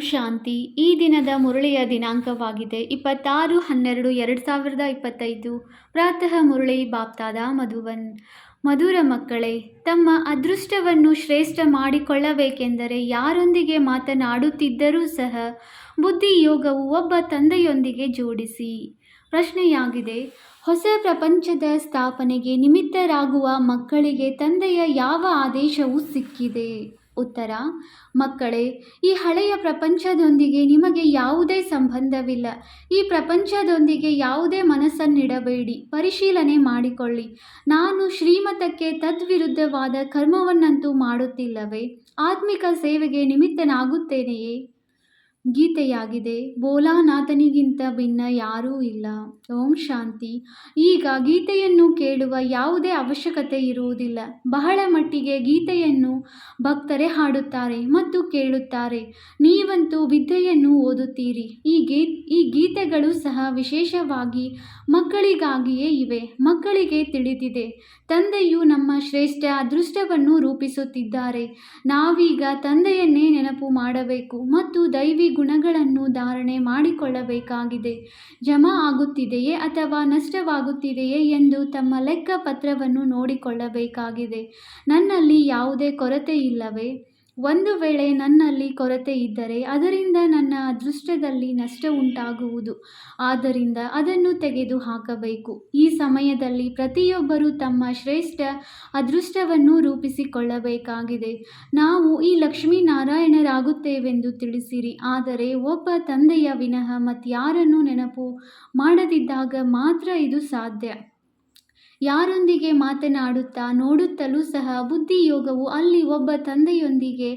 ಶಾಂತಿ. ಈ ದಿನದ ಮುರಳಿಯ ದಿನಾಂಕವಾಗಿದೆ 26/12/2025. ಪ್ರಾತಃ ಮುರಳಿ ಬಾಪ್ತಾದ ಮಧುಬನ್. ಮಧುರ ಮಕ್ಕಳೇ, ತಮ್ಮ ಅದೃಷ್ಟವನ್ನು ಶ್ರೇಷ್ಠ ಮಾಡಿಕೊಳ್ಳಬೇಕೆಂದರೆ ಯಾರೊಂದಿಗೆ ಮಾತನಾಡುತ್ತಿದ್ದರೂ ಸಹ ಬುದ್ಧಿಯೋಗವು ಒಬ್ಬ ತಂದೆಯೊಂದಿಗೆ ಜೋಡಿಸಿ. ಪ್ರಶ್ನೆಯಾಗಿದೆ, ಹೊಸ ಪ್ರಪಂಚದ ಸ್ಥಾಪನೆಗೆ ನಿಮಿತ್ತರಾಗುವ ಮಕ್ಕಳಿಗೆ ತಂದೆಯ ಯಾವ ಆದೇಶವು ಸಿಕ್ಕಿದೆ? ಉತ್ತರ: ಮಕ್ಕಳೇ, ಈ ಹಳೆಯ ಪ್ರಪಂಚದೊಂದಿಗೆ ನಿಮಗೆ ಯಾವುದೇ ಸಂಬಂಧವಿಲ್ಲ. ಈ ಪ್ರಪಂಚದೊಂದಿಗೆ ಯಾವುದೇ ಮನಸ್ಸನ್ನಿಡಬೇಡಿ. ಪರಿಶೀಲನೆ ಮಾಡಿಕೊಳ್ಳಿ. ನಾನು ಶ್ರೀಮತಕ್ಕೆ ತದ್ವಿರುದ್ಧವಾದ ಕರ್ಮವನ್ನಂತೂ ಮಾಡುತ್ತಿಲ್ಲವೇ? ಆತ್ಮಿಕ ಸೇವೆಗೆ ನಿಮಿತ್ತನಾಗುತ್ತೇನೆಯೇ? ಗೀತೆಯಾಗಿದೆ. ಭೋಲಾನಾಥನಿಗಿಂತ ಭಿನ್ನ ಯಾರೂ ಇಲ್ಲ. ಓಂ ಶಾಂತಿ. ಈಗ ಗೀತೆಯನ್ನು ಕೇಳುವ ಯಾವುದೇ ಅವಶ್ಯಕತೆ ಇರುವುದಿಲ್ಲ. ಬಹಳ ಮಟ್ಟಿಗೆ ಗೀತೆಯನ್ನು ಭಕ್ತರೇ ಹಾಡುತ್ತಾರೆ ಮತ್ತು ಕೇಳುತ್ತಾರೆ. ನೀವಂತೂ ವಿದ್ಯೆಯನ್ನು ಓದುತ್ತೀರಿ. ಈ ಗೀತೆಗಳು ಸಹ ವಿಶೇಷವಾಗಿ ಮಕ್ಕಳಿಗಾಗಿಯೇ ಇವೆ. ಮಕ್ಕಳಿಗೆ ತಿಳಿದಿದೆ, ತಂದೆಯು ನಮ್ಮ ಶ್ರೇಷ್ಠ ಅದೃಷ್ಟವನ್ನು ರೂಪಿಸುತ್ತಿದ್ದಾರೆ. ನಾವೀಗ ತಂದೆಯನ್ನೇ ನೆನಪು ಮಾಡಬೇಕು ಮತ್ತು ದೈವಿ ಗುಣಗಳನ್ನು ಧಾರಣೆ ಮಾಡಿಕೊಳ್ಳಬೇಕಾಗಿದೆ. ಜಮಾ ಆಗುತ್ತಿದೆಯೇ ಅಥವಾ ನಷ್ಟವಾಗುತ್ತಿದೆಯೇ ಎಂದು ತಮ್ಮ ಲೆಕ್ಕ ಪತ್ರವನ್ನು ನೋಡಿಕೊಳ್ಳಬೇಕಾಗಿದೆ. ನನ್ನಲ್ಲಿ ಯಾವುದೇ ಕೊರತೆ ಇಲ್ಲವೇ? ಒಂದು ವೇಳೆ ನನ್ನಲ್ಲಿ ಕೊರತೆ ಇದ್ದರೆ ಅದರಿಂದ ನನ್ನ ಅದೃಷ್ಟದಲ್ಲಿ ನಷ್ಟ ಉಂಟಾಗುವುದು. ಆದ್ದರಿಂದ ಅದನ್ನು ತೆಗೆದುಹಾಕಬೇಕು. ಈ ಸಮಯದಲ್ಲಿ ಪ್ರತಿಯೊಬ್ಬರೂ ತಮ್ಮ ಶ್ರೇಷ್ಠ ಅದೃಷ್ಟವನ್ನು ರೂಪಿಸಿಕೊಳ್ಳಬೇಕಾಗಿದೆ. ನಾವು ಈ ಲಕ್ಷ್ಮೀನಾರಾಯಣರಾಗುತ್ತೇವೆಂದು ತಿಳಿಸಿರಿ. ಆದರೆ ಒಬ್ಬ ತಂದೆಯ ವಿನಃ ಮತ್ಯಾರನ್ನೂ ನೆನಪು ಮಾಡದಿದ್ದಾಗ ಮಾತ್ರ ಇದು ಸಾಧ್ಯ. ಯಾರೊಂದಿಗೆ ಮಾತನಾಡುತ್ತಾ ನೋಡುತ್ತಲೂ ಸಹ ಬುದ್ಧಿಯೋಗವು ಅಲ್ಲಿ ಒಬ್ಬ ತಂದೆಯೊಂದಿಗೆ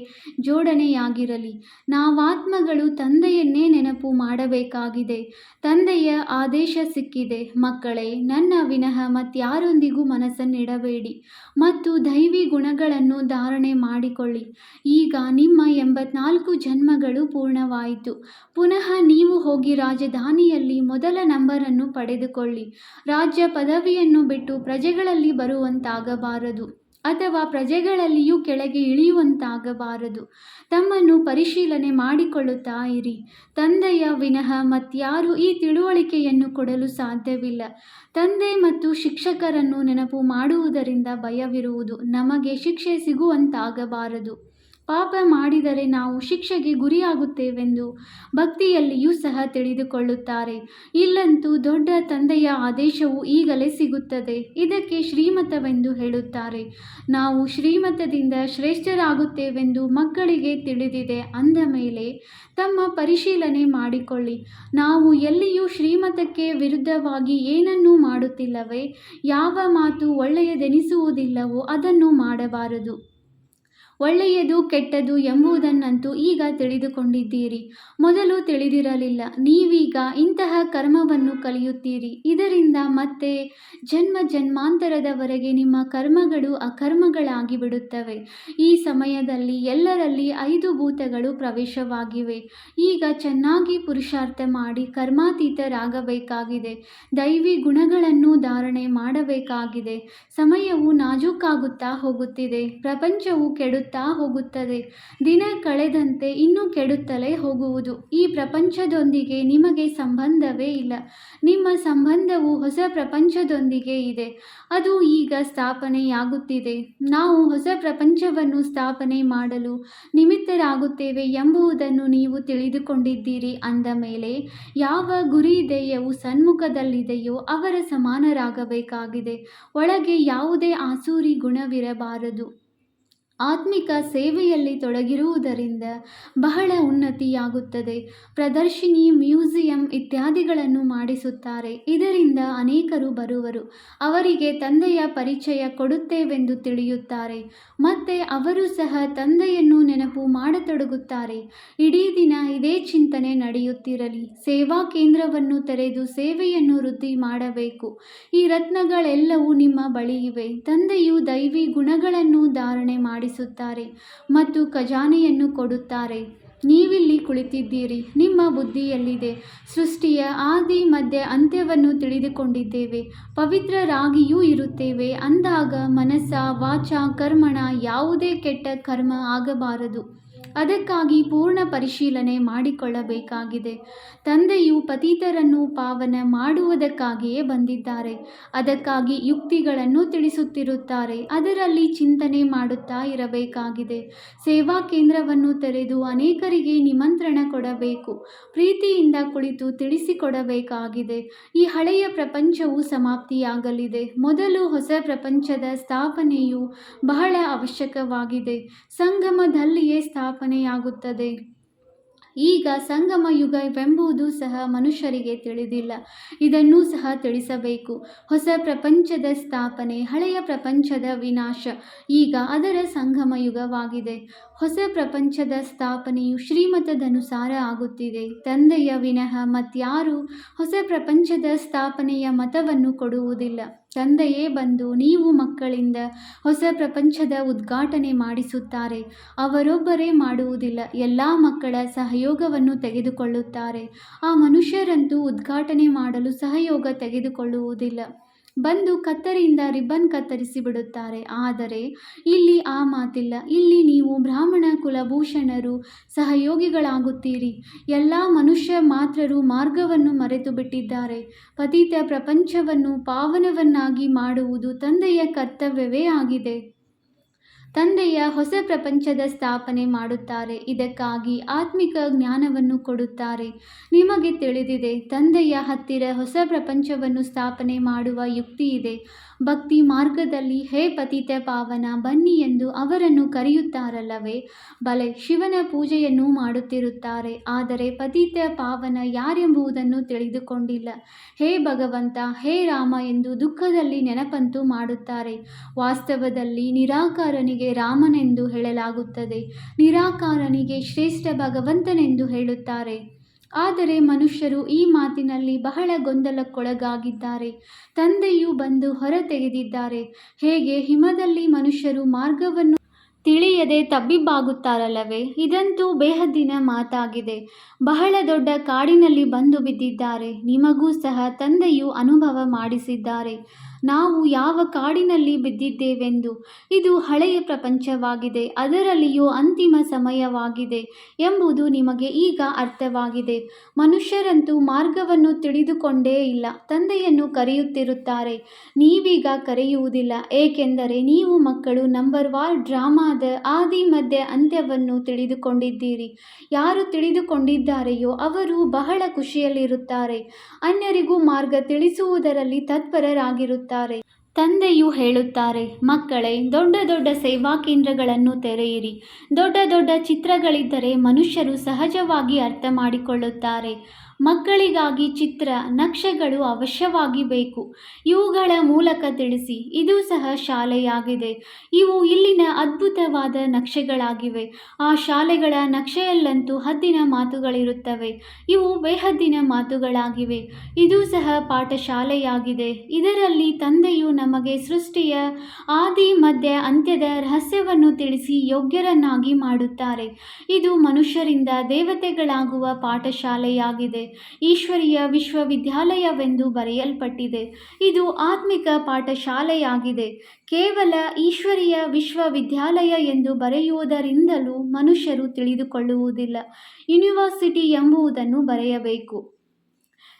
ಜೋಡಣೆಯಾಗಿರಲಿ. ನಾವಾತ್ಮಗಳು ತಂದೆಯನ್ನೇ ನೆನಪು ಮಾಡಬೇಕಾಗಿದೆ. ತಂದೆಯ ಆದೇಶ ಸಿಕ್ಕಿದೆ. ಮಕ್ಕಳೇ, ನನ್ನ ವಿನಃ ಮತ್ಯಾರೊಂದಿಗೂ ಮನಸ್ಸನ್ನಿಡಬೇಡಿ ಮತ್ತು ದೈವಿ ಗುಣಗಳನ್ನು ಧಾರಣೆ ಮಾಡಿಕೊಳ್ಳಿ. ಈಗ ನಿಮ್ಮ 84 ಜನ್ಮಗಳು ಪೂರ್ಣವಾಯಿತು. ಪುನಃ ನೀವು ಹೋಗಿ ರಾಜಧಾನಿಯಲ್ಲಿ ಮೊದಲ ನಂಬರನ್ನು ಪಡೆದುಕೊಳ್ಳಿ. ರಾಜ್ಯ ಪದವಿಯನ್ನು ಬಿಟ್ಟು ಪ್ರಜೆಗಳಲ್ಲಿ ಬರುವಂತಾಗಬಾರದು ಅಥವಾ ಪ್ರಜೆಗಳಲ್ಲಿಯೂ ಕೆಳಗೆ ಇಳಿಯುವಂತಾಗಬಾರದು. ತಮ್ಮನ್ನು ಪರಿಶೀಲನೆ ಮಾಡಿಕೊಳ್ಳುತ್ತಾ ಇರಿ. ತಂದೆಯ ವಿನಃ ಮತ್ಯಾರೂ ಈ ತಿಳುವಳಿಕೆಯನ್ನು ಕೊಡಲು ಸಾಧ್ಯವಿಲ್ಲ. ತಂದೆ ಮತ್ತು ಶಿಕ್ಷಕರನ್ನು ನೆನಪು ಮಾಡುವುದರಿಂದ ಭಯವಿರುವುದು. ನಮಗೆ ಶಿಕ್ಷೆ ಸಿಗುವಂತಾಗಬಾರದು. ಪಾಪ ಮಾಡಿದರೆ ನಾವು ಶಿಕ್ಷೆಗೆ ಗುರಿಯಾಗುತ್ತೇವೆಂದು ಭಕ್ತಿಯಲ್ಲಿಯೂ ಸಹ ತಿಳಿದುಕೊಳ್ಳುತ್ತಾರೆ. ಇಲ್ಲಂತೂ ದೊಡ್ಡ ತಂದೆಯ ಆದೇಶವು ಈಗಲೇ ಸಿಗುತ್ತದೆ. ಇದಕ್ಕೆ ಶ್ರೀಮತವೆಂದು ಹೇಳುತ್ತಾರೆ. ನಾವು ಶ್ರೀಮತದಿಂದ ಶ್ರೇಷ್ಠರಾಗುತ್ತೇವೆಂದು ಮಕ್ಕಳಿಗೆ ತಿಳಿದಿದೆ ಅಂದ ಮೇಲೆ ತಮ್ಮ ಪರಿಶೀಲನೆ ಮಾಡಿಕೊಳ್ಳಿ. ನಾವು ಎಲ್ಲಿಯೂ ಶ್ರೀಮತಕ್ಕೆ ವಿರುದ್ಧವಾಗಿ ಏನನ್ನೂ ಮಾಡುತ್ತಿಲ್ಲವೇ? ಯಾವ ಮಾತು ಒಳ್ಳೆಯದೆನಿಸುವುದಿಲ್ಲವೋ ಅದನ್ನು ಮಾಡಬಾರದು. ಒಳ್ಳೆಯದು ಕೆಟ್ಟದು ಎಂಬುದನ್ನಂತೂ ಈಗ ತಿಳಿದುಕೊಂಡಿದ್ದೀರಿ. ಮೊದಲು ತಿಳಿದಿರಲಿಲ್ಲ. ನೀವೀಗ ಇಂತಹ ಕರ್ಮವನ್ನು ಕಲಿಯುತ್ತೀರಿ. ಇದರಿಂದ ಮತ್ತೆ ಜನ್ಮ ಜನ್ಮಾಂತರದವರೆಗೆ ನಿಮ್ಮ ಕರ್ಮಗಳು ಅಕರ್ಮಗಳಾಗಿ ಬಿಡುತ್ತವೆ. ಈ ಸಮಯದಲ್ಲಿ ಎಲ್ಲರಲ್ಲಿ 5 ಭೂತಗಳು ಪ್ರವೇಶವಾಗಿವೆ. ಈಗ ಚೆನ್ನಾಗಿ ಪುರುಷಾರ್ಥ ಮಾಡಿ ಕರ್ಮಾತೀತರಾಗಬೇಕಾಗಿದೆ. ದೈವಿ ಗುಣಗಳನ್ನು ಧಾರಣೆ ಮಾಡಬೇಕಾಗಿದೆ. ಸಮಯವು ನಾಜೂಕಾಗುತ್ತಾ ಹೋಗುತ್ತಿದೆ. ಪ್ರಪಂಚವು ಕೆಡುತ್ತಾ ಹೋಗುತ್ತದೆ. ದಿನ ಕಳೆದಂತೆ ಇನ್ನೂ ಕೆಡುತ್ತಲೇ ಹೋಗುವುದು. ಈ ಪ್ರಪಂಚದೊಂದಿಗೆ ನಿಮಗೆ ಸಂಬಂಧವೇ ಇಲ್ಲ. ನಿಮ್ಮ ಸಂಬಂಧವು ಹೊಸ ಪ್ರಪಂಚದೊಂದಿಗೆ ಇದೆ. ಅದು ಈಗ ಸ್ಥಾಪನೆಯಾಗುತ್ತಿದೆ. ನಾವು ಹೊಸ ಪ್ರಪಂಚವನ್ನು ಸ್ಥಾಪನೆ ಮಾಡಲು ನಿಮಿತ್ತರಾಗುತ್ತೇವೆ ಎಂಬುದನ್ನು ನೀವು ತಿಳಿದುಕೊಂಡಿದ್ದೀರಿ ಅಂದ ಮೇಲೆ ಯಾವ ಗುರಿ ಧ್ಯೇಯವು ಸನ್ಮುಖದಲ್ಲಿದೆಯೋ ಅವರ ಸಮಾನರಾಗಬೇಕಾಗಿದೆ. ಒಳಗೆ ಯಾವುದೇ ಆಸುರಿ ಗುಣವಿರಬಾರದು. ಆತ್ಮಿಕ ಸೇವೆಯಲ್ಲಿ ತೊಡಗಿರುವುದರಿಂದ ಬಹಳ ಉನ್ನತಿಯಾಗುತ್ತದೆ. ಪ್ರದರ್ಶಿನಿ, ಮ್ಯೂಸಿಯಂ ಇತ್ಯಾದಿಗಳನ್ನು ಮಾಡಿಸುತ್ತಾರೆ. ಇದರಿಂದ ಅನೇಕರು ಬರುವರು. ಅವರಿಗೆ ತಂದೆಯ ಪರಿಚಯ ಕೊಡುತ್ತೇವೆಂದು ತಿಳಿಯುತ್ತಾರೆ. ಮತ್ತೆ ಅವರು ಸಹ ತಂದೆಯನ್ನು ನೆನಪು ಮಾಡತೊಡಗುತ್ತಾರೆ. ಇಡೀ ದಿನ ಇದೇ ಚಿಂತನೆ ನಡೆಯುತ್ತಿರಲಿ. ಸೇವಾ ಕೇಂದ್ರವನ್ನು ತೆರೆದು ಸೇವೆಯನ್ನು ವೃದ್ಧಿ ಮಾಡಬೇಕು. ಈ ರತ್ನಗಳೆಲ್ಲವೂ ನಿಮ್ಮ ಬಳಿ ಇವೆ. ತಂದೆಯು ದೈವಿ ಗುಣಗಳನ್ನು ಧಾರಣೆ ಮಾಡಿಸುತ್ತಾರೆ ಮತ್ತು ಖಜಾನೆಯನ್ನು ಕೊಡುತ್ತಾರೆ. ನೀವಿಲ್ಲಿ ಕುಳಿತಿದ್ದೀರಿ. ನಿಮ್ಮ ಬುದ್ಧಿಯಲ್ಲಿದೆ. ಸೃಷ್ಟಿಯ ಆದಿ ಮಧ್ಯ ಅಂತ್ಯವನ್ನು ತಿಳಿದುಕೊಂಡಿದ್ದೇವೆ. ಪವಿತ್ರರಾಗಿಯೂ ಇರುತ್ತೇವೆ ಅಂದಾಗ ಮನಸ್ಸ ವಾಚ ಕರ್ಮಣ ಯಾವುದೇ ಕೆಟ್ಟ ಕರ್ಮ ಆಗಬಾರದು. ಅದಕ್ಕಾಗಿ ಪೂರ್ಣ ಪರಿಶೀಲನೆ ಮಾಡಿಕೊಳ್ಳಬೇಕಾಗಿದೆ. ತಂದೆಯು ಪತಿತರನ್ನು ಪಾವನ ಮಾಡುವುದಕ್ಕಾಗಿಯೇ ಬಂದಿದ್ದಾರೆ. ಅದಕ್ಕಾಗಿ ಯುಕ್ತಿಗಳನ್ನು ತಿಳಿಸುತ್ತಿರುತ್ತಾರೆ. ಅದರಲ್ಲಿ ಚಿಂತನೆ ಮಾಡುತ್ತಾ ಇರಬೇಕಾಗಿದೆ. ಸೇವಾ ಕೇಂದ್ರವನ್ನು ತೆರೆದು ಅನೇಕರಿಗೆ ನಿಮಂತ್ರಣ ಕೊಡಬೇಕು. ಪ್ರೀತಿಯಿಂದ ಕುಳಿತು ತಿಳಿಸಿಕೊಡಬೇಕಾಗಿದೆ. ಈ ಹಳೆಯ ಪ್ರಪಂಚವು ಸಮಾಪ್ತಿಯಾಗಲಿದೆ. ಮೊದಲು ಹೊಸ ಪ್ರಪಂಚದ ಸ್ಥಾಪನೆಯು ಬಹಳ ಅವಶ್ಯಕವಾಗಿದೆ. ಸಂಗಮದಲ್ಲಿಯೇ ಸ್ಥಾಪನೆಯಾಗುತ್ತದೆ. ಈಗ ಸಂಗಮ ಯುಗವೆಂಬುದು ಸಹ ಮನುಷ್ಯರಿಗೆ ತಿಳಿದಿಲ್ಲ. ಇದನ್ನೂ ಸಹ ತಿಳಿಸಬೇಕು. ಹೊಸ ಪ್ರಪಂಚದ ಸ್ಥಾಪನೆ, ಹಳೆಯ ಪ್ರಪಂಚದ ವಿನಾಶ. ಈಗ ಅದರ ಸಂಗಮ ಯುಗವಾಗಿದೆ. ಹೊಸ ಪ್ರಪಂಚದ ಸ್ಥಾಪನೆಯು ಶ್ರೀಮತದನುಸಾರ ಆಗುತ್ತಿದೆ. ತಂದೆಯ ವಿನಃ ಮತ್ಯಾರೂ ಹೊಸ ಪ್ರಪಂಚದ ಸ್ಥಾಪನೆಯ ಮತವನ್ನು ಕೊಡುವುದಿಲ್ಲ. ತಂದೆಯೇ ಬಂದು ನೀವು ಮಕ್ಕಳಿಂದ ಹೊಸ ಪ್ರಪಂಚದ ಉದ್ಘಾಟನೆ ಮಾಡಿಸುತ್ತಾರೆ. ಅವರೊಬ್ಬರೇ ಮಾಡುವುದಿಲ್ಲ, ಎಲ್ಲ ಮಕ್ಕಳ ಸಹಯೋಗವನ್ನು ತೆಗೆದುಕೊಳ್ಳುತ್ತಾರೆ. ಆ ಮನುಷ್ಯರಂತೂ ಉದ್ಘಾಟನೆ ಮಾಡಲು ಸಹಯೋಗ ತೆಗೆದುಕೊಳ್ಳುವುದಿಲ್ಲ. ಬಂದು ಕತ್ತರಿಯಿಂದ ರಿಬ್ಬನ್ ಕತ್ತರಿಸಿ ಬಿಡುತ್ತಾರೆ. ಆದರೆ ಇಲ್ಲಿ ಆ ಮಾತಿಲ್ಲ. ಇಲ್ಲಿ ನೀವು ಬ್ರಾಹ್ಮಣ ಕುಲಭೂಷಣರು ಸಹಯೋಗಿಗಳಾಗುತ್ತೀರಿ. ಎಲ್ಲ ಮನುಷ್ಯ ಮಾತ್ರರು ಮಾರ್ಗವನ್ನು ಮರೆತು ಬಿಟ್ಟಿದ್ದಾರೆ. ಪತಿತ ಪ್ರಪಂಚವನ್ನು ಪಾವನವನ್ನಾಗಿ ಮಾಡುವುದು ತಂದೆಯ ಕರ್ತವ್ಯವೇ ಆಗಿದೆ. ತಂದೆಯ ಹೊಸ ಪ್ರಪಂಚದ ಸ್ಥಾಪನೆ ಮಾಡುತ್ತಾರೆ. ಇದಕ್ಕಾಗಿ ಆತ್ಮಿಕ ಜ್ಞಾನವನ್ನು ಕೊಡುತ್ತಾರೆ. ನಿಮಗೆ ತಿಳಿದಿದೆ, ತಂದೆಯ ಹತ್ತಿರ ಹೊಸ ಪ್ರಪಂಚವನ್ನು ಸ್ಥಾಪನೆ ಮಾಡುವ ಯುಕ್ತಿ ಇದೆ. ಭಕ್ತಿ ಮಾರ್ಗದಲ್ಲಿ ಹೇ ಪತಿತ ಪಾವನ ಬನ್ನಿ ಎಂದು ಅವರನ್ನು ಕರೆಯುತ್ತಾರಲ್ಲವೇ? ಬಲೆ, ಶಿವನ ಪೂಜೆಯನ್ನು ಮಾಡುತ್ತಿರುತ್ತಾರೆ. ಆದರೆ ಪತಿತ ಪಾವನ ಯಾರೆಂಬುದನ್ನು ತಿಳಿದುಕೊಂಡಿಲ್ಲ. ಹೇ ಭಗವಂತ, ಹೇ ರಾಮ ಎಂದು ದುಃಖದಲ್ಲಿ ನೆನಪಂತೂ ಮಾಡುತ್ತಾರೆ. ವಾಸ್ತವದಲ್ಲಿ ನಿರಾಕಾರನಿಗೆ ರಾಮನೆಂದು ಹೇಳಲಾಗುತ್ತದೆ, ನಿರಾಕಾರನಿಗೆ ಶ್ರೇಷ್ಠ ಭಗವಂತನೆಂದು ಹೇಳುತ್ತಾರೆ. ಆದರೆ ಮನುಷ್ಯರು ಈ ಮಾತಿನಲ್ಲಿ ಬಹಳ ಗೊಂದಲಕ್ಕೊಳಗಾಗಿದ್ದಾರೆ. ತಂದೆಯು ಬಂದು ಹೊರತೆಗೆದಿದ್ದಾರೆ. ಹೇಗೆ ಹಿಮದಲ್ಲಿ ಮನುಷ್ಯರು ಮಾರ್ಗವನ್ನು ತಿಳಿಯದೆ ತಬ್ಬಿಬ್ಬಾಗುತ್ತಾರಲ್ಲವೇ? ಇದಂತೂ ಬೇಹದ್ದಿನ ಮಾತಾಗಿದೆ. ಬಹಳ ದೊಡ್ಡ ಕಾಡಿನಲ್ಲಿ ಬಂದು ಬಿದ್ದಿದ್ದಾರೆ. ನಿಮಗೂ ಸಹ ತಂದೆಯು ಅನುಭವ ಮಾಡಿಸಿದ್ದಾರೆ, ನಾವು ಯಾವ ಕಾಡಿನಲ್ಲಿ ಬಿದ್ದಿದ್ದೇವೆಂದು. ಇದು ಹಳೆಯ ಪ್ರಪಂಚವಾಗಿದೆ, ಅದರಲ್ಲಿಯೂ ಅಂತಿಮ ಸಮಯವಾಗಿದೆ ಎಂಬುದು ನಿಮಗೆ ಈಗ ಅರ್ಥವಾಗಿದೆ. ಮನುಷ್ಯರಂತೂ ಮಾರ್ಗವನ್ನು ತಿಳಿದುಕೊಂಡೇ ಇಲ್ಲ. ತಂದೆಯನ್ನು ಕರೆಯುತ್ತಿರುತ್ತಾರೆ, ನೀವೀಗ ಕರೆಯುವುದಿಲ್ಲ. ಏಕೆಂದರೆ ನೀವು ಮಕ್ಕಳು ನಂಬರ್ 1 ಡ್ರಾಮಾದ ಆದಿ ಮಧ್ಯ ಅಂತ್ಯವನ್ನು ತಿಳಿದುಕೊಂಡಿದ್ದೀರಿ. ಯಾರು ತಿಳಿದುಕೊಂಡಿದ್ದಾರೆಯೋ ಅವರು ಬಹಳ ಖುಷಿಯಲ್ಲಿರುತ್ತಾರೆ. ಅನ್ಯರಿಗೂ ಮಾರ್ಗ ತಿಳಿಸುವುದರಲ್ಲಿ ತತ್ಪರರಾಗಿರುತ್ತಾರೆ. ತಂದೆಯು ಹೇಳುತ್ತಾರೆ, ಮಕ್ಕಳೇ, ದೊಡ್ಡ ದೊಡ್ಡ ಸೇವಾ ಕೇಂದ್ರಗಳನ್ನು ತೆರೆಯಿರಿ. ದೊಡ್ಡ ದೊಡ್ಡ ಚಿತ್ರಗಳಿದ್ದರೆ ಮನುಷ್ಯರು ಸಹಜವಾಗಿ ಅರ್ಥ ಮಾಡಿಕೊಳ್ಳುತ್ತಾರೆ. ಮಕ್ಕಳಿಗಾಗಿ ಚಿತ್ರ, ನಕ್ಷೆಗಳು ಅವಶ್ಯವಾಗಿ ಬೇಕು. ಇವುಗಳ ಮೂಲಕ ತಿಳಿಸಿ. ಇದು ಸಹ ಶಾಲೆಯಾಗಿದೆ. ಇವು ಇಲ್ಲಿನ ಅದ್ಭುತವಾದ ನಕ್ಷೆಗಳಾಗಿವೆ. ಆ ಶಾಲೆಗಳ ನಕ್ಷೆಯಲ್ಲಂತೂ ಹದ್ದಿನ ಮಾತುಗಳಿರುತ್ತವೆ. ಇವು ಬೇಹದ್ದಿನ ಮಾತುಗಳಾಗಿವೆ. ಇದು ಸಹ ಪಾಠಶಾಲೆಯಾಗಿದೆ. ಇದರಲ್ಲಿ ತಂದೆಯು ನಮಗೆ ಸೃಷ್ಟಿಯ ಆದಿ ಮಧ್ಯ ಅಂತ್ಯದ ರಹಸ್ಯವನ್ನು ತಿಳಿಸಿ ಯೋಗ್ಯರನ್ನಾಗಿ ಮಾಡುತ್ತಾರೆ. ಇದು ಮನುಷ್ಯರಿಂದ ದೇವತೆಗಳಾಗುವ ಪಾಠಶಾಲೆಯಾಗಿದೆ. ಈಶ್ವರೀಯ ವಿಶ್ವವಿದ್ಯಾಲಯವೆಂದು ಬರೆಯಲ್ಪಟ್ಟಿದೆ. ಇದು ಆತ್ಮಿಕ ಪಾಠಶಾಲೆಯಾಗಿದೆ. ಕೇವಲ ಈಶ್ವರೀಯ ವಿಶ್ವವಿದ್ಯಾಲಯ ಎಂದು ಬರೆಯುವುದರಿಂದಲೂ ಮನುಷ್ಯರು ತಿಳಿದುಕೊಳ್ಳುವುದಿಲ್ಲ. ಯೂನಿವರ್ಸಿಟಿ ಎಂಬುದನ್ನು ಬರೆಯಬೇಕು.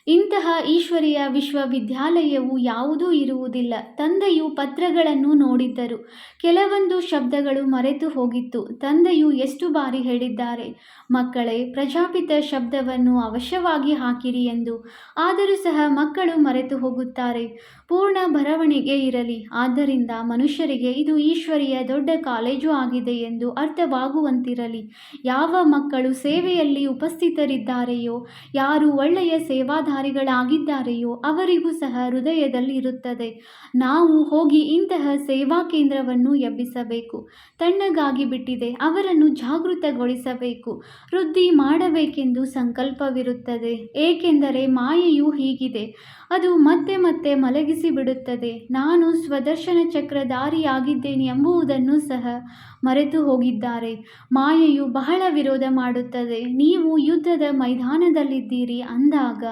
ಇಂತಹ ಈಶ್ವರೀಯ ವಿಶ್ವವಿದ್ಯಾಲಯವು ಯಾವುದೂ ಇರುವುದಿಲ್ಲ. ತಂದೆಯು ಪತ್ರಗಳನ್ನು ನೋಡಿದ್ದರು. ಕೆಲವೊಂದು ಶಬ್ದಗಳು ಮರೆತು ಹೋಗಿತ್ತು. ತಂದೆಯು ಎಷ್ಟು ಬಾರಿ ಹೇಳಿದ್ದಾರೆ, ಮಕ್ಕಳೇ, ಪ್ರಜಾಪಿತ ಶಬ್ದವನ್ನು ಅವಶ್ಯವಾಗಿ ಹಾಕಿರಿ ಎಂದು. ಆದರೂ ಸಹ ಮಕ್ಕಳು ಮರೆತು ಹೋಗುತ್ತಾರೆ. ಪೂರ್ಣ ಬರವಣಿಗೆ ಇರಲಿ. ಆದ್ದರಿಂದ ಮನುಷ್ಯರಿಗೆ ಇದು ಈಶ್ವರೀಯ ದೊಡ್ಡ ಕಾಲೇಜು ಆಗಿದೆ ಎಂದು ಅರ್ಥವಾಗುವಂತಿರಲಿ. ಯಾವ ಮಕ್ಕಳು ಸೇವೆಯಲ್ಲಿ ಉಪಸ್ಥಿತರಿದ್ದಾರೆಯೋ, ಯಾರು ಒಳ್ಳೆಯ ಸೇವಾಧಾರಿಗಳಾಗಿದ್ದಾರೆಯೋ ಅವರಿಗೂ ಸಹ ಹೃದಯದಲ್ಲಿ ಇರುತ್ತದೆ, ನಾವು ಹೋಗಿ ಇಂತಹ ಸೇವಾ ಕೇಂದ್ರವನ್ನು ಎಬ್ಬಿಸಬೇಕು. ತಣ್ಣಗಾಗಿ ಬಿಟ್ಟಿದೆ, ಅವರನ್ನು ಜಾಗೃತಗೊಳಿಸಬೇಕು, ವೃದ್ಧಿ ಮಾಡಬೇಕೆಂದು ಸಂಕಲ್ಪವಿರುತ್ತದೆ. ಏಕೆಂದರೆ ಮಾಯೆಯು ಹೀಗಿದೆ, ಅದು ಮತ್ತೆ ಮತ್ತೆ ಮಲಗಿಸಿ ಬಿಡುತ್ತದೆ. ನಾನು ಸ್ವದರ್ಶನ ಚಕ್ರಧಾರಿಯಾಗಿದ್ದೇನೆ ಎಂಬುದನ್ನು ಸಹ ಮರೆತು ಹೋಗಿದ್ದಾರೆ. ಮಾಯೆಯು ಬಹಳ ವಿರೋಧ ಮಾಡುತ್ತದೆ. ನೀವು ಯುದ್ಧದ ಮೈದಾನದಲ್ಲಿದ್ದೀರಿ ಅಂದಾಗ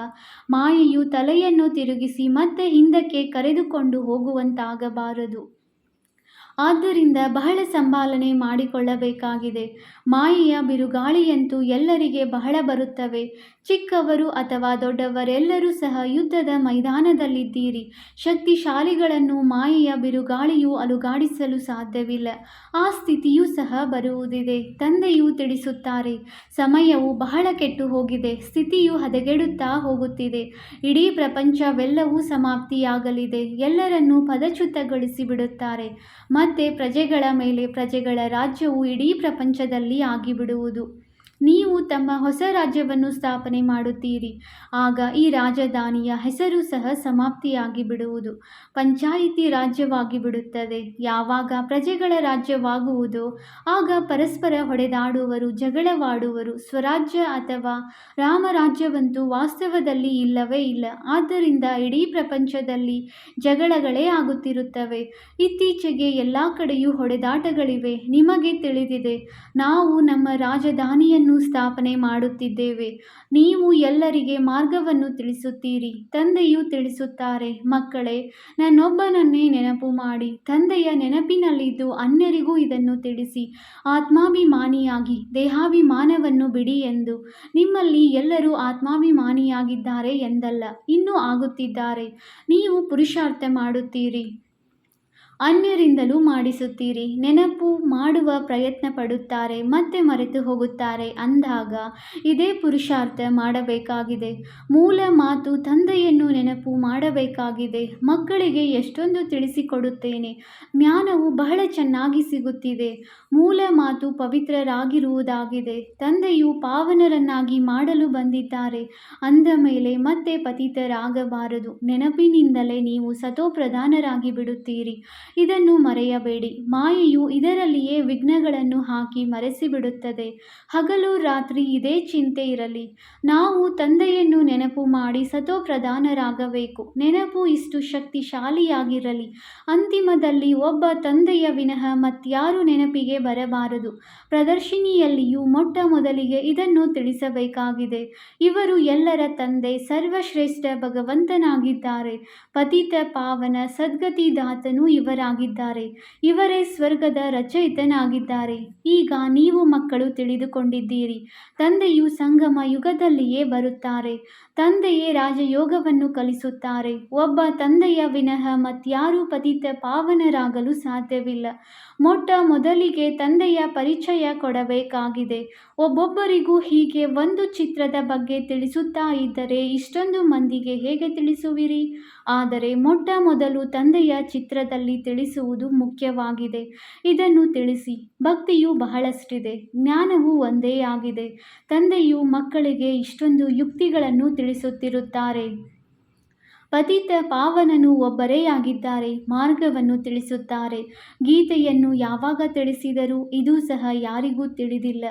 ಮಾಯೆಯು ತಲೆಯನ್ನು ತಿರುಗಿಸಿ ಮತ್ತೆ ಹಿಂದಕ್ಕೆ ಕರೆದುಕೊಂಡು ಹೋಗುವಂತಾಗಬಾರದು. ಆದ್ದರಿಂದ ಬಹಳ ಸಂಭಾಲನೆ ಮಾಡಿಕೊಳ್ಳಬೇಕಾಗಿದೆ. ಮಾಯೆಯ ಬಿರುಗಾಳಿಯಂತೂ ಎಲ್ಲರಿಗೆ ಬಹಳ ಬರುತ್ತವೆ. ಚಿಕ್ಕವರು ಅಥವಾ ದೊಡ್ಡವರೆಲ್ಲರೂ ಸಹ ಯುದ್ಧದ ಮೈದಾನದಲ್ಲಿದ್ದೀರಿ. ಶಕ್ತಿಶಾಲಿಗಳನ್ನು ಮಾಯೆಯ ಬಿರುಗಾಳಿಯು ಅಲುಗಾಡಿಸಲು ಸಾಧ್ಯವಿಲ್ಲ. ಆ ಸ್ಥಿತಿಯೂ ಸಹ ಬರುವುದಿದೆ. ತಂದೆಯು ತಿಳಿಸುತ್ತಾರೆ, ಸಮಯವು ಬಹಳ ಕೆಟ್ಟು ಹೋಗಿದೆ. ಸ್ಥಿತಿಯು ಹದಗೆಡುತ್ತಾ ಹೋಗುತ್ತಿದೆ. ಇಡೀ ಪ್ರಪಂಚವೆಲ್ಲವೂ ಸಮಾಪ್ತಿಯಾಗಲಿದೆ. ಎಲ್ಲರನ್ನೂ ಪದಚ್ಯುತಗೊಳಿಸಿ ಬಿಡುತ್ತಾರೆ. ಮತ್ತೆ ಪ್ರಜೆಗಳ ಮೇಲೆ ಪ್ರಜೆಗಳ ರಾಜ್ಯವು ಇಡೀ ಪ್ರಪಂಚದಲ್ಲಿ ಆಗಿಬಿಡುವುದು. ನೀವು ತಮ್ಮ ಹೊಸ ರಾಜ್ಯವನ್ನು ಸ್ಥಾಪನೆ ಮಾಡುತ್ತೀರಿ. ಆಗ ಈ ರಾಜಧಾನಿಯ ಹೆಸರು ಸಹ ಸಮಾಪ್ತಿಯಾಗಿ ಬಿಡುವುದು. ಪಂಚಾಯಿತಿ ರಾಜ್ಯವಾಗಿ ಬಿಡುತ್ತದೆ. ಯಾವಾಗ ಪ್ರಜೆಗಳ ರಾಜ್ಯವಾಗುವುದೋ ಆಗ ಪರಸ್ಪರ ಹೊಡೆದಾಡುವರು, ಜಗಳವಾಡುವರು. ಸ್ವರಾಜ್ಯ ಅಥವಾ ರಾಮರಾಜ್ಯವಂತೂ ವಾಸ್ತವದಲ್ಲಿ ಇಲ್ಲವೇ ಇಲ್ಲ. ಆದ್ದರಿಂದ ಇಡೀ ಪ್ರಪಂಚದಲ್ಲಿ ಜಗಳಗಳೇ ಆಗುತ್ತಿರುತ್ತವೆ. ಇತ್ತೀಚೆಗೆ ಎಲ್ಲ ಕಡೆಯೂ ಹೊಡೆದಾಟಗಳಿವೆ. ನಿಮಗೆ ತಿಳಿದಿದೆ, ನಾವು ನಮ್ಮ ರಾಜಧಾನಿಯನ್ನು ಸ್ಥಾಪನೆ ಮಾಡುತ್ತಿದ್ದೇವೆ. ನೀವು ಎಲ್ಲರಿಗೆ ಮಾರ್ಗವನ್ನು ತಿಳಿಸುತ್ತೀರಿ. ತಂದೆಯು ತಿಳಿಸುತ್ತಾರೆ, ಮಕ್ಕಳೇ, ನನ್ನೊಬ್ಬನನ್ನೇ ನೆನಪು ಮಾಡಿ. ತಂದೆಯ ನೆನಪಿನಲ್ಲಿದ್ದು ಅನ್ಯರಿಗೂ ಇದನ್ನು ತಿಳಿಸಿ. ಆತ್ಮಾಭಿಮಾನಿಯಾಗಿ ದೇಹಾಭಿಮಾನವನ್ನು ಬಿಡಿ ಎಂದು. ನಿಮ್ಮಲ್ಲಿ ಎಲ್ಲರೂ ಆತ್ಮಾಭಿಮಾನಿಯಾಗಿದ್ದಾರೆ ಎಂದಲ್ಲ, ಇನ್ನೂ ಆಗುತ್ತಿದ್ದಾರೆ. ನೀವು ಪುರುಷಾರ್ಥ ಮಾಡುತ್ತೀರಿ, ಅನ್ಯರಿಂದಲೂ ಮಾಡಿಸುತ್ತೀರಿ. ನೆನಪು ಮಾಡುವ ಪ್ರಯತ್ನ ಪಡುತ್ತಾರೆ, ಮತ್ತೆ ಮರೆತು ಹೋಗುತ್ತಾರೆ. ಅಂದಾಗ ಇದೇ ಪುರುಷಾರ್ಥ ಮಾಡಬೇಕಾಗಿದೆ. ಮೂಲ ಮಾತು ತಂದೆಯನ್ನು ನೆನಪು ಮಾಡಬೇಕಾಗಿದೆ. ಮಕ್ಕಳಿಗೆ ಎಷ್ಟೊಂದು ತಿಳಿಸಿಕೊಡುತ್ತೇನೆ. ಜ್ಞಾನವು ಬಹಳ ಚೆನ್ನಾಗಿ ಸಿಗುತ್ತಿದೆ. ಮೂಲ ಮಾತು ಪವಿತ್ರರಾಗಿರುವುದಾಗಿದೆ. ತಂದೆಯು ಪಾವನರನ್ನಾಗಿ ಮಾಡಲು ಬಂದಿದ್ದಾರೆ. ಅಂದ ಮೇಲೆ ಮತ್ತೆ ಪತಿತರಾಗಬಾರದು. ನೆನಪಿನಿಂದಲೇ ನೀವು ಸತೋಪ್ರಧಾನರಾಗಿ ಬಿಡುತ್ತೀರಿ. ಇದನ್ನು ಮರೆಯಬೇಡಿ. ಮಾಯೆಯು ಇದರಲ್ಲಿಯೇ ವಿಘ್ನಗಳನ್ನು ಹಾಕಿ ಮರೆಸಿಬಿಡುತ್ತದೆ. ಹಗಲು ರಾತ್ರಿ ಇದೇ ಚಿಂತೆ ಇರಲಿ. ನಾವು ತಂದೆಯನ್ನು ನೆನಪು ಮಾಡಿ ಸತೋಪ್ರಧಾನರಾಗಬೇಕು. ನೆನಪು ಇಷ್ಟು ಶಕ್ತಿಶಾಲಿಯಾಗಿರಲಿ. ಅಂತಿಮದಲ್ಲಿ ಒಬ್ಬ ತಂದೆಯ ವಿನಃ ಮತ್ಯಾರೂ ನೆನಪಿಗೆ ಬರಬಾರದು. ಪ್ರದರ್ಶಿನಿಯಲ್ಲಿಯೂ ಮೊಟ್ಟ ಮೊದಲಿಗೆ ಇದನ್ನು ತಿಳಿಸಬೇಕಾಗಿದೆ. ಇವರು ಎಲ್ಲರ ತಂದೆ, ಸರ್ವಶ್ರೇಷ್ಠ ಭಗವಂತನಾಗಿದ್ದಾರೆ. ಪತಿತ ಪಾವನ ಸದ್ಗತಿದಾತನೂ ಇವರಾಗಿದ್ದಾರೆ. ಇವರೇ ಸ್ವರ್ಗದ ರಚಯಿತನಾಗಿದ್ದಾರೆ. ಈಗ ನೀವು ಮಕ್ಕಳು ತಿಳಿದುಕೊಂಡಿದ್ದೀರಿ. ತಂದೆಯು ಸಂಗಮ ಯುಗದಲ್ಲಿಯೇ ಬರುತ್ತಾರೆ. ತಂದೆಯೇ ರಾಜಯೋಗವನ್ನು ಕಲಿಸುತ್ತಾರೆ. ಒಬ್ಬ ತಂದೆಯ ವಿನಃ ಮತ್ಯಾರೂ ಪತಿತ ಪಾವನರಾಗಲು ಸಾಧ್ಯವಿಲ್ಲ. ಮೊಟ್ಟ ಮೊದಲಿಗೆ ತಂದೆಯ ಪರಿಚಯ ಕೊಡಬೇಕಾಗಿದೆ. ಒಬ್ಬೊಬ್ಬರಿಗೂ ಹೀಗೆ ಒಂದು ಚಿತ್ರದ ಬಗ್ಗೆ ತಿಳಿಸುತ್ತಾ ಇದ್ದರೆ ಇಷ್ಟೊಂದು ಮಂದಿಗೆ ಹೇಗೆ ತಿಳಿಸುವಿರಿ? ಆದರೆ ಮೊಟ್ಟ ಮೊದಲು ತಂದೆಯ ಚಿತ್ರದಲ್ಲಿ ತಿಳಿಸುವುದು ಮುಖ್ಯವಾಗಿದೆ. ಇದನ್ನು ತಿಳಿಸಿ. ಭಕ್ತಿಯು ಬಹಳಷ್ಟಿದೆ, ಜ್ಞಾನವೂ ಒಂದೇ ಆಗಿದೆ. ತಂದೆಯು ಮಕ್ಕಳಿಗೆ ಇಷ್ಟೊಂದು ಯುಕ್ತಿಗಳನ್ನು ತಿಳಿಸುತ್ತಿರುತ್ತಾರೆ. ಪತಿತ ಪಾವನನು ಒಬ್ಬರೇ ಆಗಿದ್ದಾರೆ. ಮಾರ್ಗವನ್ನು ತಿಳಿಸುತ್ತಾರೆ. ಗೀತೆಯನ್ನು ಯಾವಾಗ ತಿಳಿಸಿದರೂ ಇದು ಸಹ ಯಾರಿಗೂ ತಿಳಿದಿಲ್ಲ.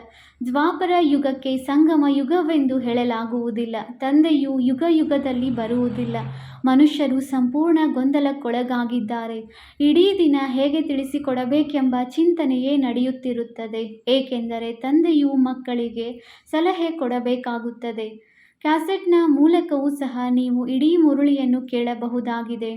ದ್ವಾಪರ ಯುಗಕ್ಕೆ ಸಂಗಮ ಯುಗವೆಂದು ಹೇಳಲಾಗುವುದಿಲ್ಲ. ತಂದೆಯು ಯುಗ ಯುಗದಲ್ಲಿ ಬರುವುದಿಲ್ಲ. ಮನುಷ್ಯರು ಸಂಪೂರ್ಣ ಗೊಂದಲಕ್ಕೊಳಗಾಗಿದ್ದಾರೆ. ಇಡೀ ದಿನ ಹೇಗೆ ತಿಳಿಸಿಕೊಡಬೇಕೆಂಬ ಚಿಂತನೆಯೇ ನಡೆಯುತ್ತಿರುತ್ತದೆ. ಏಕೆಂದರೆ ತಂದೆಯು ಮಕ್ಕಳಿಗೆ ಸಲಹೆ ಕೊಡಬೇಕಾಗುತ್ತದೆ. ಕ್ಯಾಸೆಟ್ನ ಮೂಲಕವೂ ಸಹ ನೀವು ಇಡೀ ಮುರುಳಿಯನ್ನು ಕೇಳಬಹುದಾಗಿದೆ.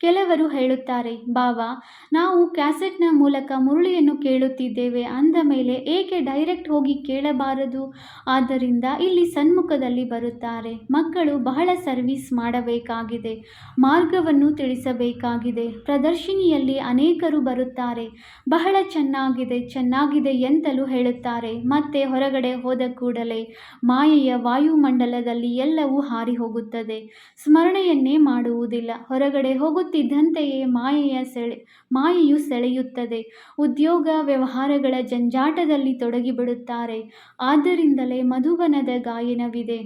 ಕೆಲವರು ಹೇಳುತ್ತಾರೆ, ಬಾಬಾ, ನಾವು ಕ್ಯಾಸೆಟ್ನ ಮೂಲಕ ಮುರುಳಿಯನ್ನು ಕೇಳುತ್ತಿದ್ದೇವೆ. ಅಂದ ಮೇಲೆ ಏಕೆ ಡೈರೆಕ್ಟ್ ಹೋಗಿ ಕೇಳಬಾರದು? ಆದ್ದರಿಂದ ಇಲ್ಲಿ ಸನ್ಮುಖದಲ್ಲಿ ಬರುತ್ತಾರೆ. ಮಕ್ಕಳು ಬಹಳ ಸರ್ವಿಸ್ ಮಾಡಬೇಕಾಗಿದೆ. ಮಾರ್ಗವನ್ನು ತಿಳಿಸಬೇಕಾಗಿದೆ. ಪ್ರದರ್ಶಿನಿಯಲ್ಲಿ ಅನೇಕರು ಬರುತ್ತಾರೆ. ಬಹಳ ಚೆನ್ನಾಗಿದೆ, ಚೆನ್ನಾಗಿದೆ ಎಂತಲೂ ಹೇಳುತ್ತಾರೆ. ಮತ್ತೆ ಹೊರಗಡೆ ಹೋದ ಕೂಡಲೇ ಮಾಯೆಯ ವಾಯುಮಂಡಲದಲ್ಲಿ ಎಲ್ಲವೂ ಹಾರಿ ಹೋಗುತ್ತದೆ. ಸ್ಮರಣೆಯನ್ನೇ ಮಾಡುವುದಿಲ್ಲ. ಹೊರಗಡೆ ಹೋಗುತ್ತಿದ್ದಂತೆಯೇ ಮಾಯೆಯು ಸೆಳೆಯುತ್ತದೆ. ಉದ್ಯೋಗ ವ್ಯವಹಾರಗಳ ಜಂಜಾಟದಲ್ಲಿ ತೊಡಗಿಬಿಡುತ್ತಾರೆ. ಆದ್ದರಿಂದಲೇ ಮಧುಬನದ ಗಾಯನವಿದೆ.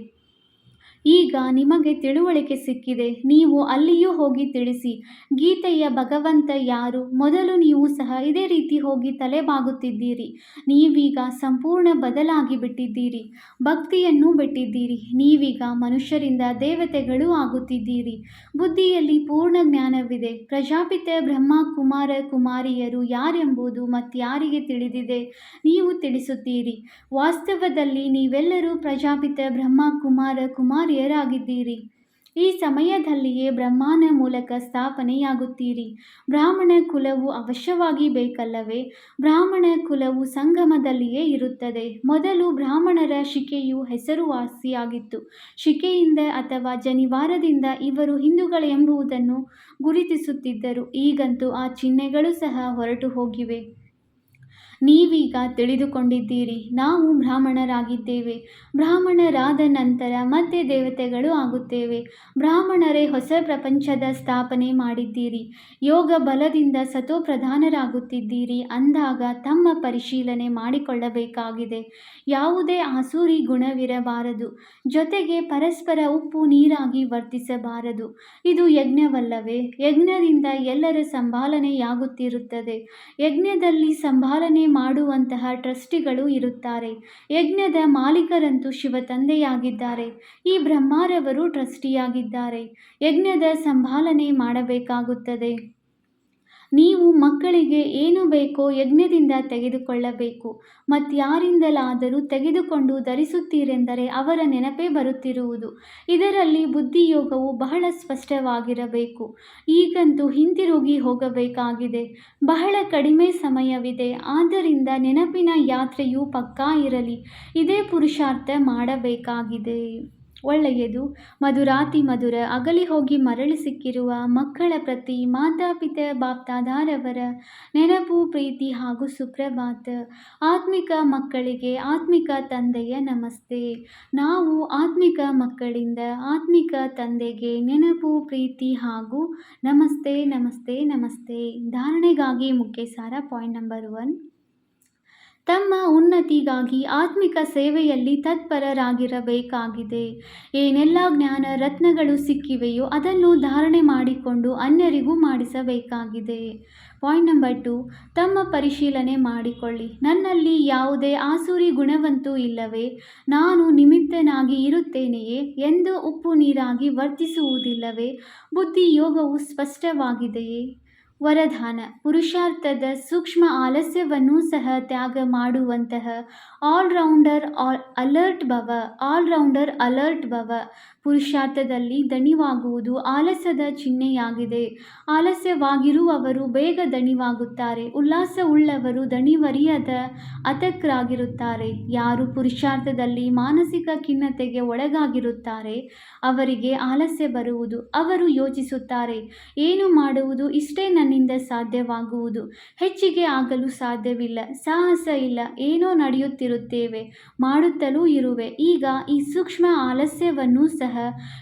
ಈಗ ನಿಮಗೆ ತಿಳುವಳಿಕೆ ಸಿಕ್ಕಿದೆ. ನೀವು ಅಲ್ಲಿಯೂ ಹೋಗಿ ತಿಳಿಸಿ. ಗೀತೆಯ ಭಗವಂತ ಯಾರು? ಮೊದಲು ನೀವು ಸಹ ಇದೇ ರೀತಿ ಹೋಗಿ ತಲೆಬಾಗುತ್ತಿದ್ದೀರಿ. ನೀವೀಗ ಸಂಪೂರ್ಣ ಬದಲಾಗಿ ಬಿಟ್ಟಿದ್ದೀರಿ. ಭಕ್ತಿಯನ್ನು ಬಿಟ್ಟಿದ್ದೀರಿ. ನೀವೀಗ ಮನುಷ್ಯರಿಂದ ದೇವತೆಗಳೂ ಆಗುತ್ತಿದ್ದೀರಿ. ಬುದ್ಧಿಯಲ್ಲಿ ಪೂರ್ಣ ಜ್ಞಾನವಿದೆ. ಪ್ರಜಾಪಿತ ಬ್ರಹ್ಮ ಕುಮಾರ ಕುಮಾರಿಯರು ಯಾರೆಂಬುದು ಮತ್ಯಾರಿಗೆ ತಿಳಿದಿದೆ? ನೀವು ತಿಳಿಸುತ್ತೀರಿ. ವಾಸ್ತವದಲ್ಲಿ ನೀವೆಲ್ಲರೂ ಪ್ರಜಾಪಿತ ಬ್ರಹ್ಮ ಕುಮಾರ ಕುಮಾರಿಯರಾಗಿದ್ದೀರಿ. ಈ ಸಮಯದಲ್ಲಿಯೇ ಬ್ರಹ್ಮನ ಮೂಲಕ ಸ್ಥಾಪನೆಯಾಗುತ್ತೀರಿ. ಬ್ರಾಹ್ಮಣ ಕುಲವು ಅವಶ್ಯವಾಗಿ ಬೇಕಲ್ಲವೇ? ಬ್ರಾಹ್ಮಣ ಕುಲವು ಸಂಗಮದಲ್ಲಿಯೇ ಇರುತ್ತದೆ. ಮೊದಲು ಬ್ರಾಹ್ಮಣರ ಶಿಖೆಯು ಹೆಸರುವಾಸಿಯಾಗಿತ್ತು. ಶಿಖೆಯಿಂದ ಅಥವಾ ಜನಿವಾರದಿಂದ ಇವರು ಹಿಂದೂಗಳೆಂಬುದನ್ನು ಗುರುತಿಸುತ್ತಿದ್ದರು. ಈಗಂತೂ ಆ ಚಿಹ್ನೆಗಳು ಸಹ ಹೊರಟು ಹೋಗಿವೆ. ನೀವೀಗ ತಿಳಿದುಕೊಂಡಿದ್ದೀರಿ, ನಾವು ಬ್ರಾಹ್ಮಣರಾಗಿದ್ದೇವೆ. ಬ್ರಾಹ್ಮಣರಾದ ನಂತರ ಮತ್ತೆ ದೇವತೆಗಳು ಆಗುತ್ತೇವೆ. ಬ್ರಾಹ್ಮಣರೇ ಹೊಸ ಪ್ರಪಂಚದ ಸ್ಥಾಪನೆ ಮಾಡಿದ್ದೀರಿ. ಯೋಗ ಬಲದಿಂದ ಸತೋಪ್ರಧಾನರಾಗುತ್ತಿದ್ದೀರಿ ಅಂದಾಗ ತಮ್ಮ ಪರಿಶೀಲನೆ ಮಾಡಿಕೊಳ್ಳಬೇಕಾಗಿದೆ. ಯಾವುದೇ ಆಸುರಿ ಗುಣವಿರಬಾರದು. ಜೊತೆಗೆ ಪರಸ್ಪರ ಉಪ್ಪು ನೀರಾಗಿ ವರ್ತಿಸಬಾರದು. ಇದು ಯಜ್ಞವಲ್ಲವೇ? ಯಜ್ಞದಿಂದ ಎಲ್ಲರ ಸಂಭಾಲನೆಯಾಗುತ್ತಿರುತ್ತದೆ. ಯಜ್ಞದಲ್ಲಿ ಸಂಭಾಲನೆ ಮಾಡುವಂತಹ ಟ್ರಸ್ಟಿಗಳು ಇರುತ್ತಾರೆ. ಯಜ್ಞದ ಮಾಲೀಕರಂತೂ ಶಿವತಂದೆಯಾಗಿದ್ದಾರೆ. ಈ ಬ್ರಹ್ಮರವರು ಟ್ರಸ್ಟಿಯಾಗಿದ್ದಾರೆ. ಯಜ್ಞದ ಸಂಭಾಲನೆ ಮಾಡಬೇಕಾಗುತ್ತದೆ. ನೀವು ಮಕ್ಕಳಿಗೆ ಏನು ಬೇಕೋ ಯಜ್ಞದಿಂದ ತೆಗೆದುಕೊಳ್ಳಬೇಕು. ಮತ್ಯಾರಿಂದಲಾದರೂ ತೆಗೆದುಕೊಂಡು ಧರಿಸುತ್ತೀರೆಂದರೆ ಅವರ ನೆನಪೇ ಬರುತ್ತಿರುವುದು. ಇದರಲ್ಲಿ ಬುದ್ಧಿಯೋಗವು ಬಹಳ ಸ್ಪಷ್ಟವಾಗಿರಬೇಕು. ಈಗಂತೂ ಹಿಂತಿರುಗಿ ಹೋಗಬೇಕಾಗಿದೆ. ಬಹಳ ಕಡಿಮೆ ಸಮಯವಿದೆ. ಆದ್ದರಿಂದ ನೆನಪಿನ ಯಾತ್ರೆಯು ಪಕ್ಕಾ ಇರಲಿ. ಇದೇ ಪುರುಷಾರ್ಥ ಮಾಡಬೇಕಾಗಿದೆ. ಒಳ್ಳೆಯದು. ಮಧುರಾತಿ ಮಧುರ ಅಗಲಿ ಹೋಗಿ ಮರಳಿ ಸಿಕ್ಕಿರುವ ಮಕ್ಕಳ ಪ್ರತಿ ಮಾತಾಪಿತ ಬಾಪ್ದಾದಾರವರ ನೆನಪು, ಪ್ರೀತಿ ಹಾಗೂ ಸುಪ್ರಭಾತ. ಆತ್ಮಿಕ ಮಕ್ಕಳಿಗೆ ಆತ್ಮಿಕ ತಂದೆಯ ನಮಸ್ತೆ. ನಾವು ಆತ್ಮಿಕ ಮಕ್ಕಳಿಂದ ಆತ್ಮಿಕ ತಂದೆಗೆ ನೆನಪು, ಪ್ರೀತಿ ಹಾಗೂ ನಮಸ್ತೆ ನಮಸ್ತೆ ನಮಸ್ತೆ. ಧಾರಣೆಗಾಗಿ ಮುಖ್ಯ ಸಾರ. Point number 1. ತಮ್ಮ ಉನ್ನತಿಗಾಗಿ ಆತ್ಮಿಕ ಸೇವೆಯಲ್ಲಿ ತತ್ಪರರಾಗಿರಬೇಕಾಗಿದೆ. ಏನೆಲ್ಲ ಜ್ಞಾನ ರತ್ನಗಳು ಸಿಕ್ಕಿವೆಯೋ ಅದನ್ನು ಧಾರಣೆ ಮಾಡಿಕೊಂಡು ಅನ್ಯರಿಗೂ ಮಾಡಿಸಬೇಕಾಗಿದೆ. Point number 2. ತಮ್ಮ ಪರಿಶೀಲನೆ ಮಾಡಿಕೊಳ್ಳಿ. ನನ್ನಲ್ಲಿ ಯಾವುದೇ ಆಸುರಿ ಗುಣವಂತೂ ಇಲ್ಲವೇ? ನಾನು ನಿಮಿತ್ತನಾಗಿ ಇರುತ್ತೇನೆಯೇ ಎಂದು ಉಪ್ಪು ನೀರಾಗಿ ವರ್ತಿಸುವುದಿಲ್ಲವೇ? ಬುದ್ಧಿ ಯೋಗವು ಸ್ಪಷ್ಟವಾಗಿದೆಯೇ? ವರದಾನ. ಪುರುಷಾರ್ಥದ ಸೂಕ್ಷ್ಮ ಆಲಸ್ಯವನ್ನೂ ಸಹ ತ್ಯಾಗ ಮಾಡುವಂತಹ ಆಲ್ರೌಂಡರ್ ಅಲರ್ಟ್ ಭವ. ಆಲ್ರೌಂಡರ್ ಅಲರ್ಟ್ ಭವ. ಪುರುಷಾರ್ಥದಲ್ಲಿ ದಣಿವಾಗುವುದು ಆಲಸ್ಯದ ಚಿಹ್ನೆಯಾಗಿದೆ. ಆಲಸ್ಯವಾಗಿರುವವರು ಬೇಗ ದಣಿವಾಗುತ್ತಾರೆ. ಉಲ್ಲಾಸವುಳ್ಳವರು ದಣಿವರಿಯದ ಅತಕ್ರಾಗಿರುತ್ತಾರೆ. ಯಾರು ಪುರುಷಾರ್ಥದಲ್ಲಿ ಮಾನಸಿಕ ಖಿನ್ನತೆಗೆ ಒಳಗಾಗಿರುತ್ತಾರೆ ಅವರಿಗೆ ಆಲಸ್ಯ ಬರುವುದು. ಅವರು ಯೋಚಿಸುತ್ತಾರೆ, ಏನು ಮಾಡುವುದು? ಇಷ್ಟೇ ನನ್ನಿಂದ ಸಾಧ್ಯವಾಗುವುದು. ಹೆಚ್ಚಿಗೆ ಆಗಲು ಸಾಧ್ಯವಿಲ್ಲ. ಸಾಹಸ ಇಲ್ಲ. ಏನೋ ನಡೆಯುತ್ತಿರುತ್ತೇವೆ, ಮಾಡುತ್ತಲೂ ಇರುವೆ. ಈಗ ಈ ಸೂಕ್ಷ್ಮ ಆಲಸ್ಯವನ್ನೂ ಸಹ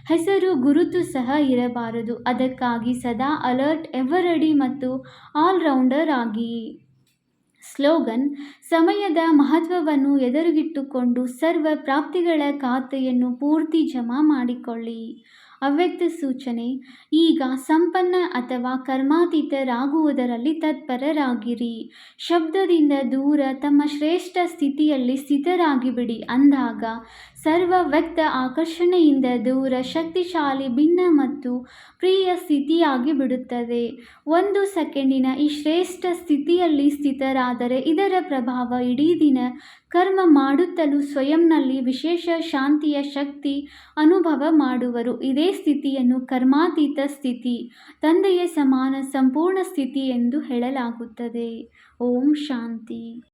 ಹೆಸರು ಗುರುತು ಸಹ ಇರಬಾರದು. ಅದಕ್ಕಾಗಿ ಸದಾ ಅಲರ್ಟ್, ಎವರ್ ರೆಡಿ ಮತ್ತು ಆಲ್ರೌಂಡರ್ ಆಗಿ. ಸ್ಲೋಗನ್. ಸಮಯದ ಮಹತ್ವವನ್ನು ಎದುರಿಗಿಟ್ಟುಕೊಂಡು ಸರ್ವ ಪ್ರಾಪ್ತಿಗಳ ಖಾತೆಯನ್ನು ಪೂರ್ತಿ ಜಮಾ ಮಾಡಿಕೊಳ್ಳಿ. ಅವ್ಯಕ್ತ ಸೂಚನೆ. ಈಗ ಸಂಪನ್ನ ಅಥವಾ ಕರ್ಮಾತೀತರಾಗುವುದರಲ್ಲಿ ತತ್ಪರರಾಗಿರಿ. ಶಬ್ದದಿಂದ ದೂರ ತಮ್ಮ ಶ್ರೇಷ್ಠ ಸ್ಥಿತಿಯಲ್ಲಿ ಸ್ಥಿತರಾಗಿಬಿಡಿ. ಅಂದಾಗ ಸರ್ವ ವ್ಯಕ್ತ ಆಕರ್ಷಣೆಯಿಂದ ದೂರ ಶಕ್ತಿಶಾಲಿ, ಭಿನ್ನ ಮತ್ತು ಪ್ರಿಯ ಸ್ಥಿತಿಯಾಗಿ ಬಿಡುತ್ತದೆ. 1 ಸೆಕೆಂಡಿನ ಈ ಶ್ರೇಷ್ಠ ಸ್ಥಿತಿಯಲ್ಲಿ ಸ್ಥಿತರಾದರೆ ಇದರ ಪ್ರಭಾವ ಇಡೀ ದಿನ ಕರ್ಮ ಮಾಡುತ್ತಲೂ ಸ್ವಯಂನಲ್ಲಿ ವಿಶೇಷ ಶಾಂತಿಯ ಶಕ್ತಿ ಅನುಭವ ಮಾಡುವರು. ಇದೇ ಸ್ಥಿತಿಯನ್ನು ಕರ್ಮಾತೀತ ಸ್ಥಿತಿ, ತಂದೆಯ ಸಮಾನ ಸಂಪೂರ್ಣ ಸ್ಥಿತಿ ಎಂದು ಹೇಳಲಾಗುತ್ತದೆ. ಓಂ ಶಾಂತಿ.